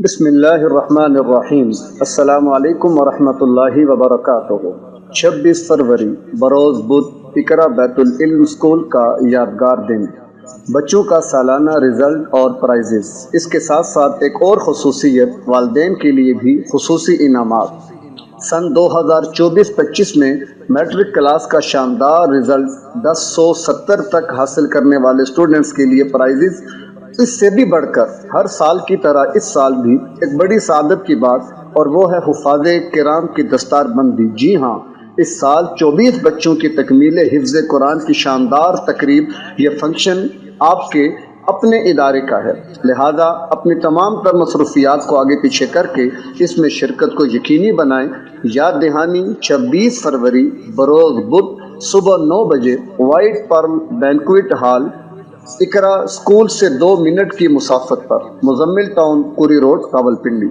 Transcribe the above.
بسم اللہ الرحمن الرحیم۔ السلام علیکم ورحمۃ اللہ وبرکاتہ۔ 26 فروری بروز بدھ اقرا بیت العلم اسکول کا یادگار دن، بچوں کا سالانہ رزلٹ اور پرائزز۔ اس کے ساتھ ساتھ ایک اور خصوصیت، والدین کے لیے بھی خصوصی انعامات۔ سن 2024-25 میں میٹرک کلاس کا شاندار رزلٹ 1070 تک حاصل کرنے والے اسٹوڈنٹس کے لیے پرائزز۔ اس سے بھی بڑھ کر ہر سال کی طرح اس سال بھی ایک بڑی سعادت کی بات، اور وہ ہے حفاظ کرام کی دستار بندی۔ جی ہاں، اس سال 24 بچوں کی تکمیل حفظ قرآن کی شاندار تقریب۔ یہ فنکشن آپ کے اپنے ادارے کا ہے، لہذا اپنی تمام تر مصروفیات کو آگے پیچھے کر کے اس میں شرکت کو یقینی بنائیں۔ یاد دہانی 26 فروری بروز بدھ صبح 9 بجے وائٹ پرل بینکویٹ ہال، اقرا اسکول سے 2 منٹ کی مسافت پر، مزمل ٹاؤن، کوری روڈ، راولپنڈی۔